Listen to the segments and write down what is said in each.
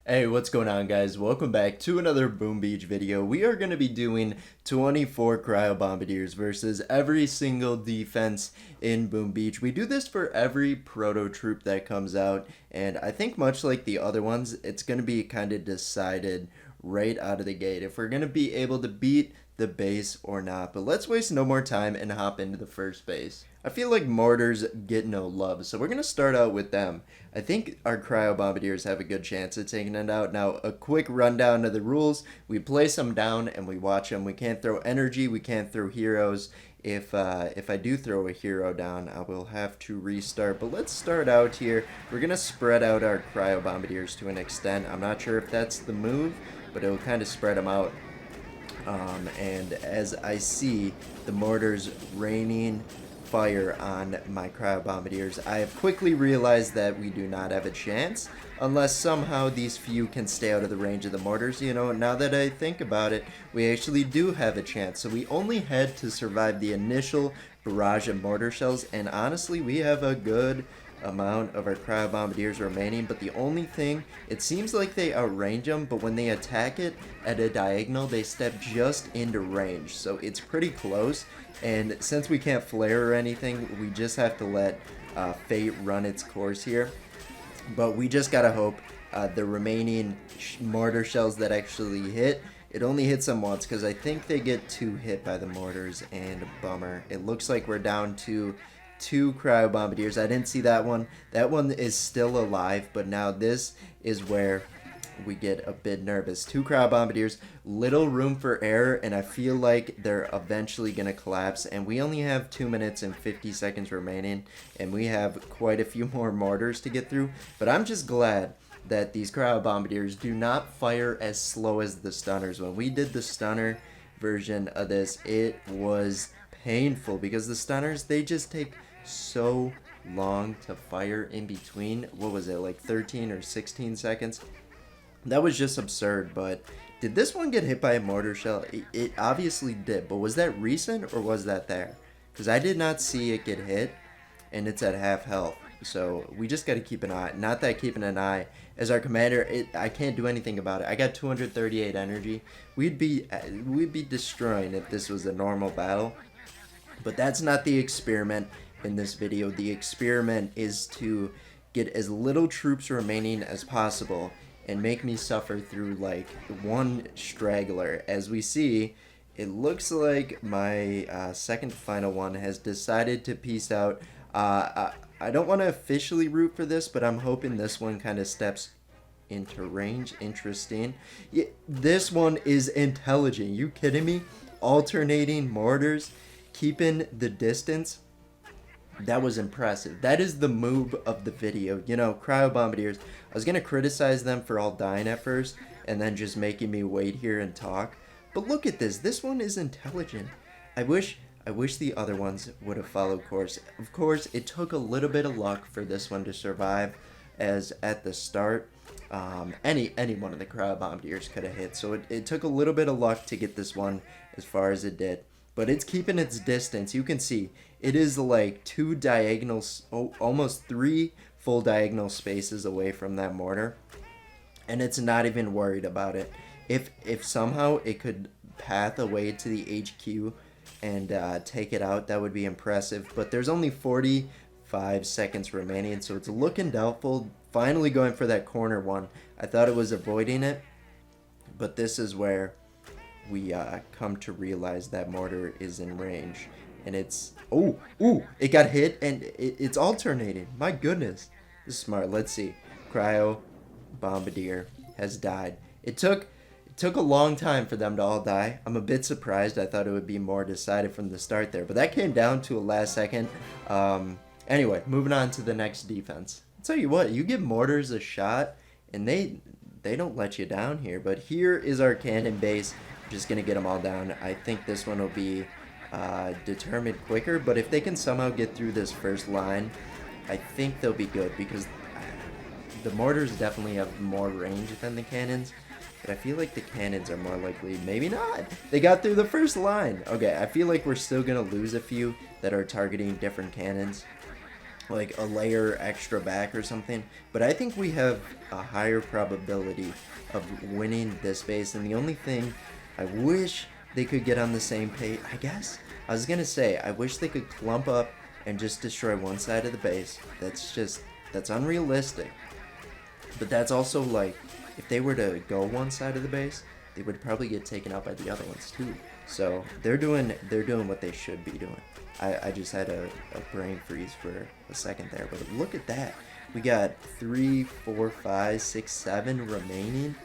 Hey, what's going on, guys? Welcome back to another Boom Beach video. We are going to be doing 24 Cryobombardiers versus every single defense in Boom Beach. We do this for every proto troop that comes out, and I think much like the other ones, it's going to be kind of decided right out of the gate if we're going to be able to beat the base or not. But let's waste no more time and hop into the first base. I feel like Mortars get no love, so we're going to start out with them. I think our Cryobombardiers have a good chance at taking it out. Now, a quick rundown of the rules. We place them down and we watch them. We can't throw energy, we can't throw heroes. If I do throw a hero down, I will have to restart. But let's start out here. We're going to spread out our Cryobombardiers to an extent. I'm not sure if that's the move, but it will kind of spread them out. And as I see the mortars raining fire on my Cryobombardiers, I have quickly realized that we do not have a chance unless somehow these few can stay out of the range of the mortars. You know, now that I think about it, we actually do have a chance. So we only had to survive the initial barrage of mortar shells, and honestly, we have a good amount of our Cryobombardiers remaining. But the only thing, it seems like they outrange them, but when they attack it at a diagonal, they step just into range, so it's pretty close. And since we can't flare or anything, we just have to let fate run its course here. But we just gotta hope the remaining mortar shells that actually hit, it only hits them once, because I think they get 2 hit by the mortars, and bummer. It looks like we're down to 2 Cryobombardiers. I didn't see that one. That one is still alive, but now this is where we get a bit nervous. 2 Cryobombardiers, little room for error, and I feel like they're eventually going to collapse. And we only have 2 minutes and 50 seconds remaining, and we have quite a few more mortars to get through. But I'm just glad that these Cryobombardiers do not fire as slow as the stunners. When we did the stunner version of this, it was painful because the stunners, they just take so long to fire in between. What was it, like 13 or 16 seconds? That was just absurd. But did this one get hit by a mortar shell? It obviously did, but was that recent or was that there? Because I did not see it get hit, and it's at half health. So we just got to keep an eye. Not that keeping an eye. As our commander, I can't do anything about it. I got 238 energy. We'd be destroying if this was a normal battle. But that's not the experiment in this video. The experiment is to get as little troops remaining as possible and make me suffer through like one straggler. As we see, it looks like my second final one has decided to peace out. I don't want to officially root for this, but I'm hoping this one kind of steps into range. Interesting. Yeah, this one is intelligent. You kidding me? Alternating mortars, keeping the distance. That was impressive. That is the move of the video. You know, Cryobombardiers, I was going to criticize them for all dying at first and then just making me wait here and talk. But look at this. This one is intelligent. I wish the other ones would have followed course. Of course, it took a little bit of luck for this one to survive, as at the start, any one of the Cryobombardiers could have hit. So it took a little bit of luck to get this one as far as it did. But it's keeping its distance. You can see it is like 2 diagonals, almost 3 full diagonal spaces away from that mortar, and it's not even worried about it. If somehow it could path away to the HQ and take it out, that would be impressive. But there's only 45 seconds remaining, so it's looking doubtful. Finally going for that corner one. I thought it was avoiding it, but this is where we come to realize that mortar is in range. And it's, it got hit, and it's alternating. My goodness. This is smart. Let's see. Cryo Bombardier has died. It took a long time for them to all die. I'm a bit surprised. I thought it would be more decided from the start there, but that came down to a last second. Anyway, moving on to the next defense. I'll tell you what, you give mortars a shot, and they don't let you down here. But here is our cannon base. Just gonna get them all down. I think this one will be determined quicker, but if they can somehow get through this first line, I think they'll be good, because the mortars definitely have more range than the cannons, but I feel like the cannons are more likely. Maybe not. They got through the first line. Okay, I feel like we're still gonna lose a few that are targeting different cannons. like a layer extra back or something. But I think we have a higher probability of winning this base. And the only thing I wish they could get on the same page, I guess, I was gonna say, I wish they could clump up and just destroy one side of the base. That's unrealistic. But that's also like, if they were to go one side of the base, they would probably get taken out by the other ones too. So they're doing what they should be doing. I just had a brain freeze for a second there, but look at that. We got 3, 4, 5, 6, 7 remaining,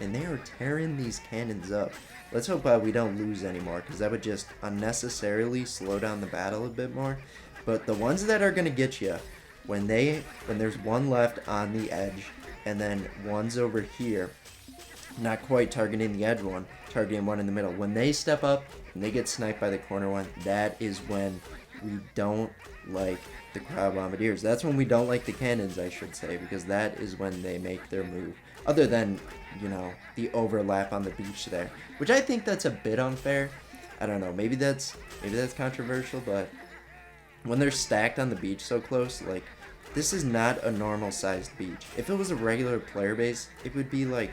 and they are tearing these cannons up. Let's hope we don't lose anymore, because that would just unnecessarily slow down the battle a bit more. But the ones that are going to get you, when there's one left on the edge, and then one's over here, not quite targeting the edge one, targeting one in the middle. When they step up and they get sniped by the corner one, that is when we don't like the Cryobombardiers. That's when we don't like the cannons, I should say, because that is when they make their move. Other than, you know, the overlap on the beach there, which I think that's a bit unfair. I don't know, maybe that's controversial, but when they're stacked on the beach so close, like, this is not a normal sized beach. If it was a regular player base, it would be like,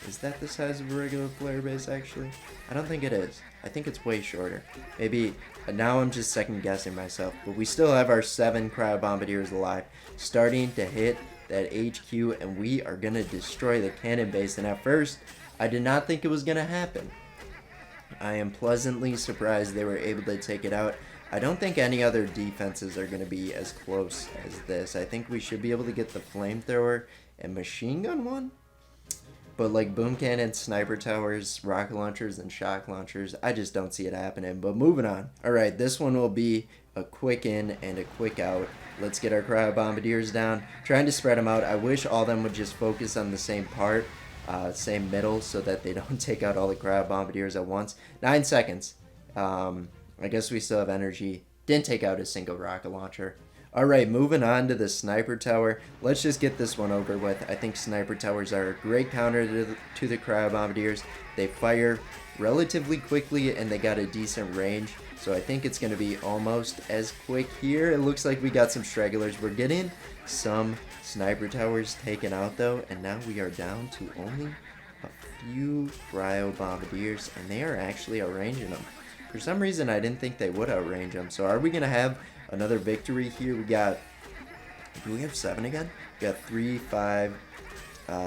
is that the size of a regular player base actually? I don't think it is. I think it's way shorter. Maybe, now I'm just second guessing myself, but we still have our 7 Cryobombardiers alive, starting to hit that HQ, and we are gonna destroy the cannon base. And at first, I did not think it was gonna happen. I am pleasantly surprised they were able to take it out. I don't think any other defenses are going to be as close as this. I think we should be able to get the Flamethrower and Machine Gun one. But like boom cannons, sniper towers, rocket launchers, and shock launchers, I just don't see it happening. But moving on. Alright, this one will be a quick in and a quick out. Let's get our Cryobombardiers down. Trying to spread them out. I wish all of them would just focus on the same part, same middle, so that they don't take out all the Cryobombardiers at once. 9 seconds. I guess we still have energy. Didn't take out a single rocket launcher. Alright, moving on to the sniper tower. Let's just get this one over with. I think sniper towers are a great counter to the Cryobombardiers. They fire relatively quickly and they got a decent range. So I think it's going to be almost as quick here. It looks like we got some stragglers. We're getting some sniper towers taken out though. And now we are down to only a few Cryobombardiers. And they are actually outranging them. For some reason, I didn't think they would outrange them. So are we going to have another victory here? We got, do we have 7 again? We got 3, 5,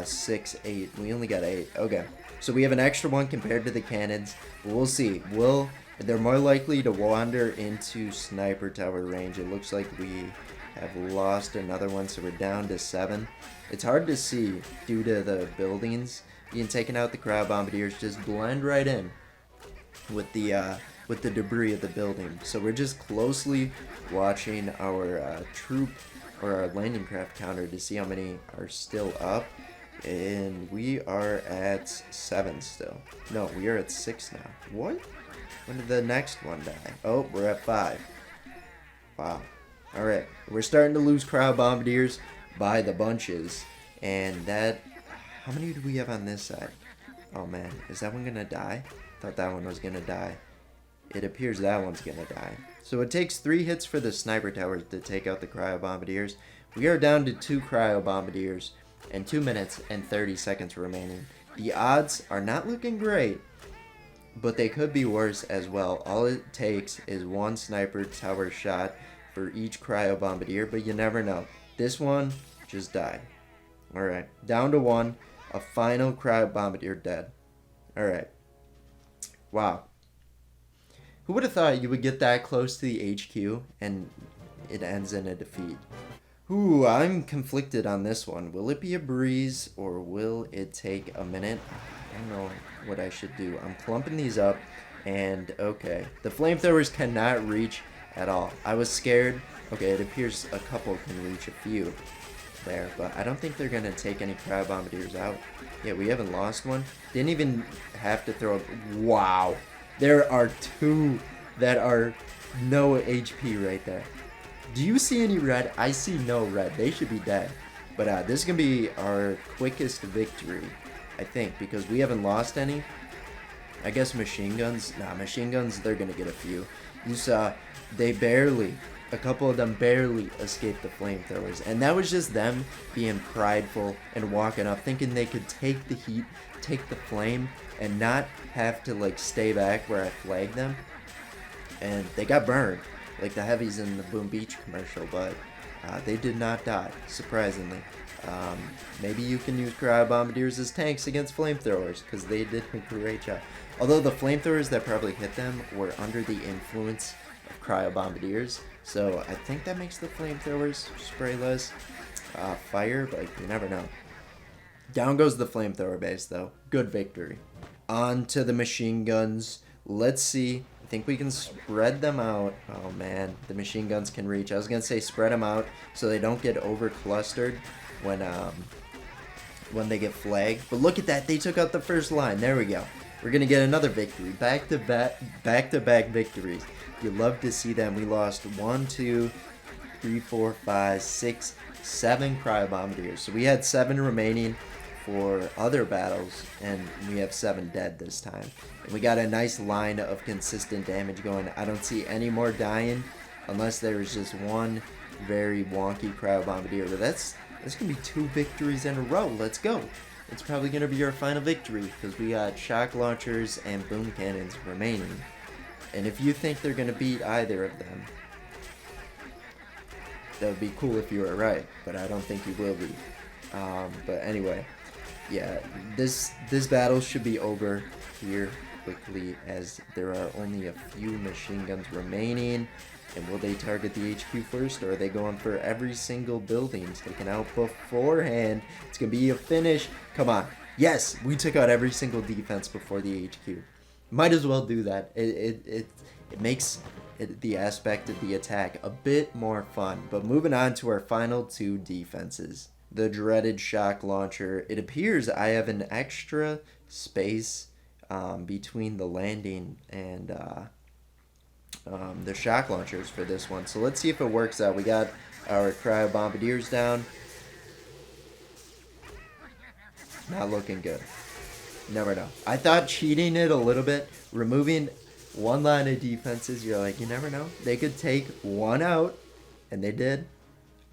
6, 8. We only got 8. Okay. So we have an extra one compared to the cannons. But we'll see. They're more likely to wander into sniper tower range. It looks like we have lost another one, so we're down to 7. It's hard to see due to the buildings being taken out. The Cryobombardiers just blend right in with the debris of the building. So we're just closely watching our troop or our landing craft counter to see how many are still up. And we are at 7 still. No, we are at 6 now. What? When did the next one die? Oh, we're at 5. Wow. Alright. We're starting to lose Cryobombardiers by the bunches. And that... How many do we have on this side? Oh man, is that one gonna die? Thought that one was gonna die. It appears that one's gonna die. So it takes 3 hits for the sniper towers to take out the Cryobombardiers. We are down to 2 Cryobombardiers and 2 minutes and 30 seconds remaining. The odds are not looking great, but they could be worse as well. All it takes is 1 sniper tower shot for each Cryobombardier, but you never know. This one just died. Alright, down to 1. A final Cryobombardier dead. Alright. Wow. Who would have thought you would get that close to the HQ and it ends in a defeat? Ooh, I'm conflicted on this one. Will it be a breeze or will it take a minute? I don't know what I should do. I'm clumping these up and okay. The Flamethrowers cannot reach at all. I was scared. Okay, it appears a couple can reach a few there, but I don't think they're going to take any Cryobombardiers out. Yeah, we haven't lost one. Didn't even have to throw... Wow. There are 2 that are no HP right there. Do you see any red? I see no red. They should be dead. But this is going to be our quickest victory, I think, because we haven't lost any. I guess machine guns. Nah, machine guns, they're going to get a few. You saw they barely a couple of them barely escaped the flamethrowers, and that was just them being prideful and walking up thinking they could take the heat, take the flame, and not have to like stay back where I flagged them. And they got burned like the heavies in the Boom Beach commercial, but they did not die, surprisingly. Maybe you can use Cryobombardiers as tanks against flamethrowers, because they did a great job. Although the flamethrowers that probably hit them were under the influence of Cryobombardiers, so I think that makes the flamethrowers spray less fire, but you never know. Down goes the flamethrower base, though. Good victory. On to the machine guns. Let's see. I think we can spread them out. Oh man, the machine guns can reach. I was gonna say spread them out so they don't get over clustered when they get flagged. But look at that, they took out the first line. There we go. We're gonna get another victory. Back to back victories. You love to see them. We lost 1, 2, 3, 4, 5, 6, 7 Cryobombardiers. So we had 7 remaining for other battles, and we have 7 dead this time. And we got a nice line of consistent damage going. I don't see any more dying unless there's just one very wonky Cryobombardier. But that's gonna be 2 victories in a row. Let's go. It's probably gonna be our final victory because we got shock launchers and boom cannons remaining. And if you think they're gonna beat either of them, that would be cool if you were right, but I don't think you will be. But anyway, yeah, this battle should be over here quickly as there are only a few machine guns remaining. And will they target the HQ first, or are they going for every single building taken out beforehand? It's gonna be a finish. Come on. Yes, we took out every single defense before the HQ. Might as well do that. It makes the aspect of the attack a bit more fun. But moving on to our final 2 defenses. The dreaded shock launcher. It appears I have an extra space between the landing and the shock launchers for this one. So let's see if it works out. We got our Cryobombardiers down. Not looking good. Never know. I thought cheating it a little bit, removing one line of defenses, you're like, you never know. They could take one out, and they did.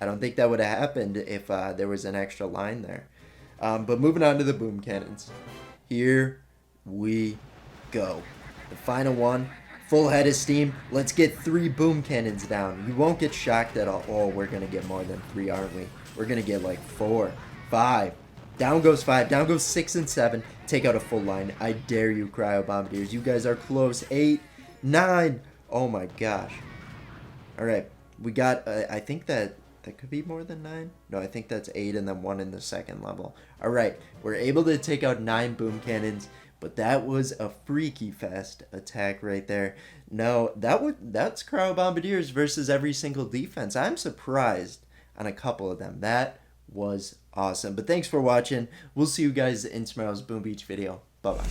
I don't think that would have happened if there was an extra line there. But moving on to the boom cannons. Here we go. The final one. Full head of steam. Let's get 3 boom cannons down. You won't get shocked at all. Oh, we're going to get more than 3, aren't we? We're going to get like 4, 5. Down goes 5. Down goes 6 and 7. Take out a full line. I dare you, Cryobombardiers. You guys are close. 8, 9. Oh my gosh. All right. We got, I think that could be more than 9. No, I think that's 8 and then 1 in the second level. All right. We're able to take out 9 boom cannons. But that was a freaky fast attack right there. No, that's Cryobombardiers versus every single defense. I'm surprised on a couple of them. That was awesome. But thanks for watching. We'll see you guys in tomorrow's Boom Beach video. Bye-bye.